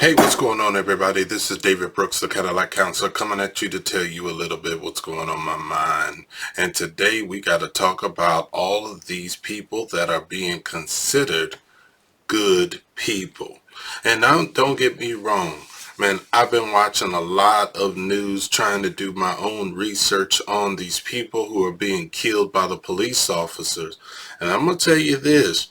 Hey, what's going on, everybody? This is David Brooks, the Cadillac Counselor, coming at you to tell you a little bit what's going on my mind. And today we got to talk about all of these people that are being considered good people. And now, don't get me wrong, man, I've been watching a lot of news, trying to do my own research on these people who are being killed by the police officers. And I'm going to tell you this.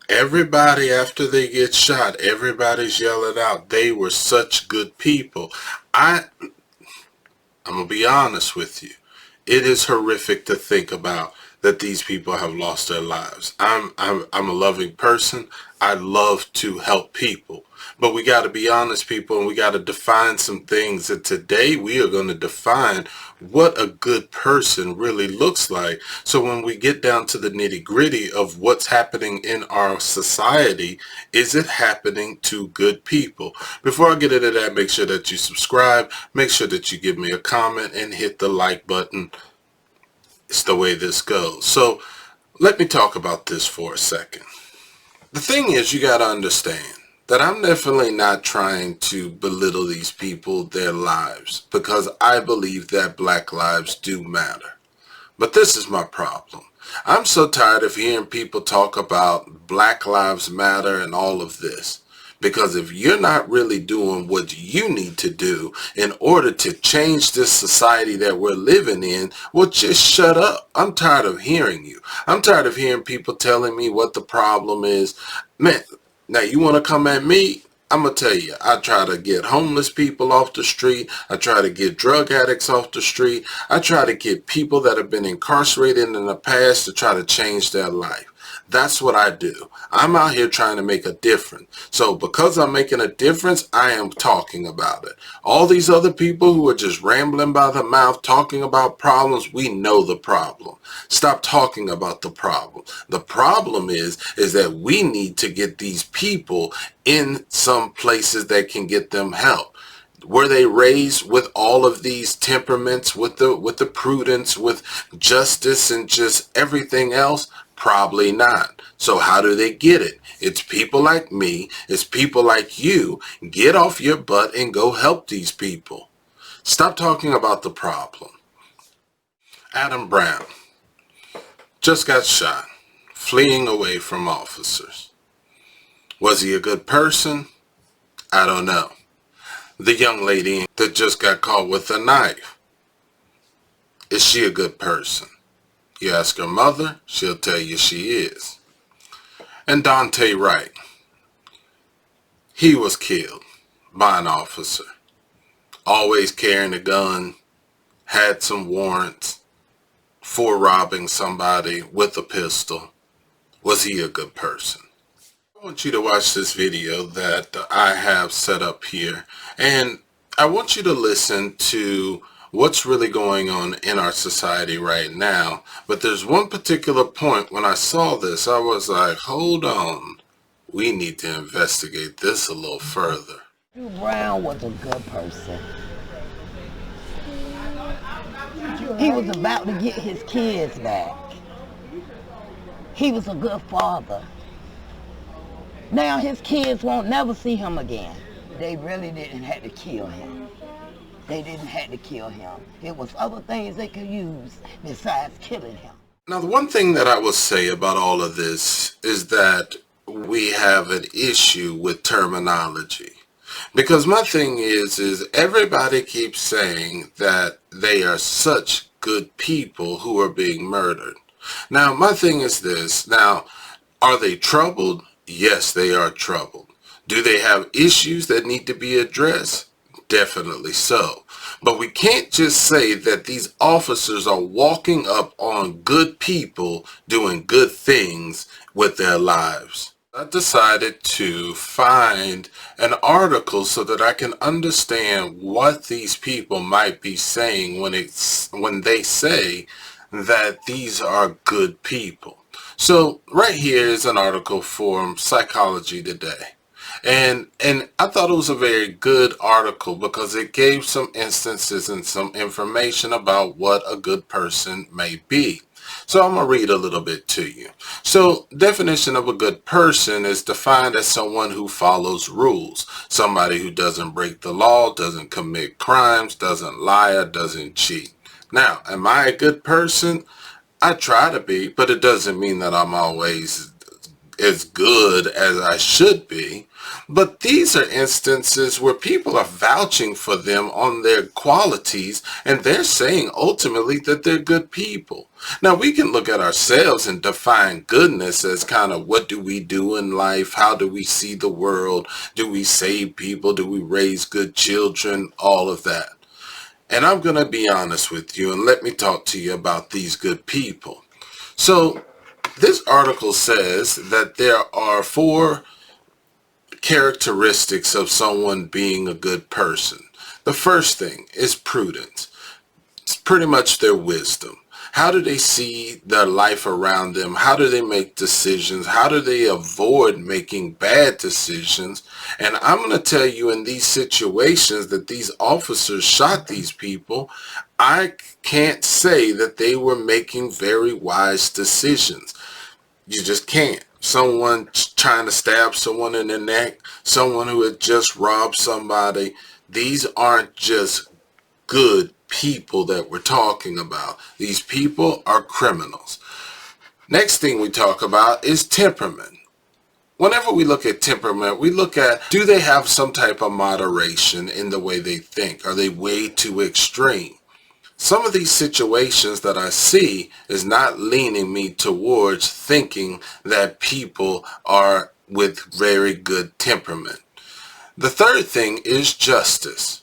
Everybody, after they get shot, everybody's yelling out, they were such good people. I'm going to be honest with you. It is horrific to think about that these people have lost their lives. I'm a loving person. I love to help people. But we got to be honest, people, and we got to define some things. And today we are going to define what a good person really looks like. So when we get down to the nitty-gritty of what's happening in our society, is it happening to good people? Before I get into that, make sure that you subscribe, make sure that you give me a comment, and hit the like button. It's the way this goes. So let me talk about this for a second. The thing is, you got to understand that I'm definitely not trying to belittle these people, their lives, because I believe that black lives do matter. But this is my problem. I'm so tired of hearing people talk about Black Lives Matter and all of this. Because if you're not really doing what you need to do in order to change this society that we're living in, well, just shut up. I'm tired of hearing you. I'm tired of hearing people telling me what the problem is. Man, now you want to come at me? I'm going to tell you, I try to get homeless people off the street. I try to get drug addicts off the street. I try to get people that have been incarcerated in the past to try to change their life. That's what I do. I'm out here trying to make a difference. So because I'm making a difference, I am talking about it. All these other people who are just rambling by the mouth, talking about problems, we know the problem. Stop talking about the problem. The problem is that we need to get these people in some places that can get them help. Were they raised with all of these temperaments, with the prudence, with justice and just everything else? Probably not. So how do they get it? It's people like me. It's people like you. Get off your butt and go help these people. Stop talking about the problem. Adam Brown just got shot, fleeing away from officers. Was he a good person? I don't know. The young lady that just got caught with a knife, is she a good person? You ask her mother, she'll tell you she is. And Duante Wright, he was killed by an officer. Always carrying a gun, had some warrants for robbing somebody with a pistol. Was he a good person? I want you to watch this video that I have set up here, and I want you to listen to what's really going on in our society right now. But there's one particular point when I saw this, I was like, hold on, we need to investigate this a little further. Brown was a good person. He was about to get his kids back. He was a good father. Now his kids won't never see him again. They really didn't have to kill him. They didn't have to kill him. It was other things they could use besides killing him. Now, the one thing that I will say about all of this is that we have an issue with terminology. Because my thing is everybody keeps saying that they are such good people who are being murdered. Now, my thing is this. Now, are they troubled? Yes, they are troubled. Do they have issues that need to be addressed? Definitely so. But we can't just say that these officers are walking up on good people doing good things with their lives. I decided to find an article so that I can understand what these people might be saying when they say that these are good people. So right here is an article from Psychology Today. And I thought it was a very good article because it gave some instances and some information about what a good person may be. So I'm going to read a little bit to you. So definition of a good person is defined as someone who follows rules. Somebody who doesn't break the law, doesn't commit crimes, doesn't lie, or doesn't cheat. Now, am I a good person? I try to be, but it doesn't mean that I'm always as good as I should be. But these are instances where people are vouching for them on their qualities, and they're saying ultimately that they're good people. Now, we can look at ourselves and define goodness as kind of what do we do in life? How do we see the world? Do we save people? Do we raise good children? All of that. And I'm going to be honest with you, and let me talk to you about these good people. So this article says that there are 4 characteristics of someone being a good person. The first thing is prudence. It's pretty much their wisdom. How do they see their life around them? How do they make decisions? How do they avoid making bad decisions? And I'm going to tell you, in these situations that these officers shot these people, I can't say that they were making very wise decisions. You just can't. Someone trying to stab someone in the neck, someone who had just robbed somebody. These aren't just good people that we're talking about. These people are criminals. Next thing we talk about is temperament. Whenever we look at temperament, we look at, do they have some type of moderation in the way they think? Are they way too extreme? Some of these situations that I see is not leaning me towards thinking that people are with very good temperament. The third thing is justice.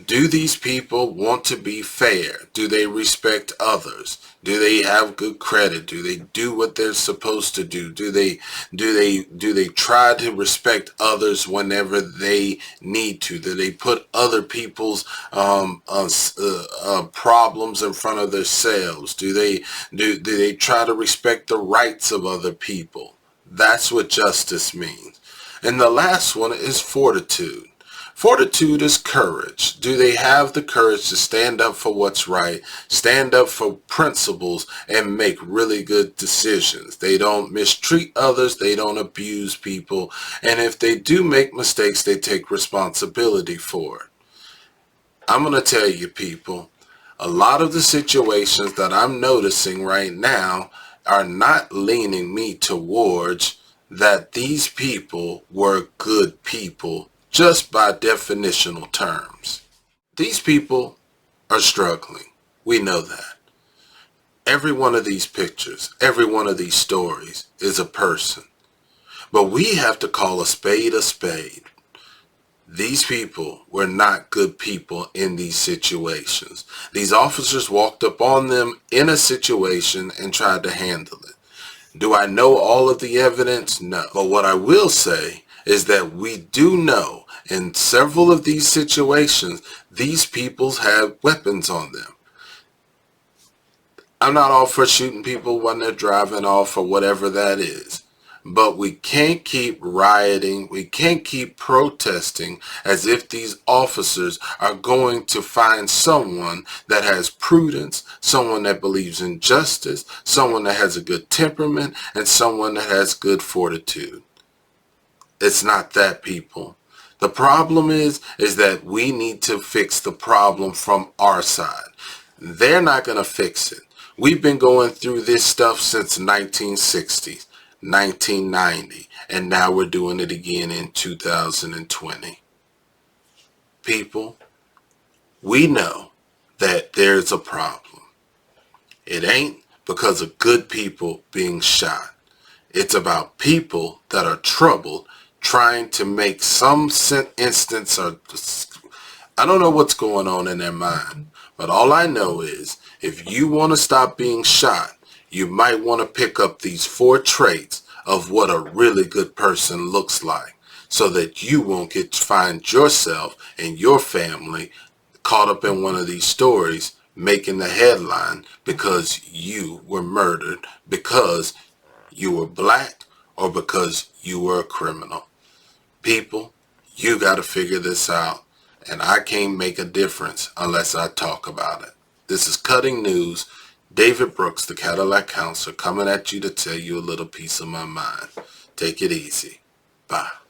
Do these people want to be fair? Do they respect others? Do they have good credit? Do they do what they're supposed to do? Do they try to respect others whenever they need to? Do they put other people's problems in front of themselves? Do they try to respect the rights of other people? That's what justice means. And the last one is fortitude. Fortitude is courage. Do they have the courage to stand up for what's right, stand up for principles, and make really good decisions? They don't mistreat others. They don't abuse people. And if they do make mistakes, they take responsibility for it. I'm going to tell you, people, a lot of the situations that I'm noticing right now are not leaning me towards that these people were good people just by definitional terms. These people are struggling. We know that. Every one of these pictures, every one of these stories is a person. But we have to call a spade a spade. These people were not good people in these situations. These officers walked up on them in a situation and tried to handle it. Do I know all of the evidence? No. But what I will say is that we do know in several of these situations, these peoples have weapons on them. I'm not all for shooting people when they're driving off or whatever that is. But we can't keep rioting. We can't keep protesting as if these officers are going to find someone that has prudence, someone that believes in justice, someone that has a good temperament, and someone that has good fortitude. It's not that, people. The problem is that we need to fix the problem from our side. They're not going to fix it. We've been going through this stuff since 1960s. 1990, and now we're doing it again in 2020. People, we know that there's a problem. It ain't because of good people being shot. It's about people that are troubled, trying to make some instance or I don't know what's going on in their mind, but all I know is if you want to stop being shot, you might want to pick up these 4 traits of what a really good person looks like so that you won't find yourself and your family caught up in one of these stories making the headline because you were murdered, because you were black, or because you were a criminal. People, you got to figure this out, and I can't make a difference unless I talk about it. This is Cutting News. David Brooks, the Cadillac Counselor, coming at you to tell you a little piece of my mind. Take it easy. Bye.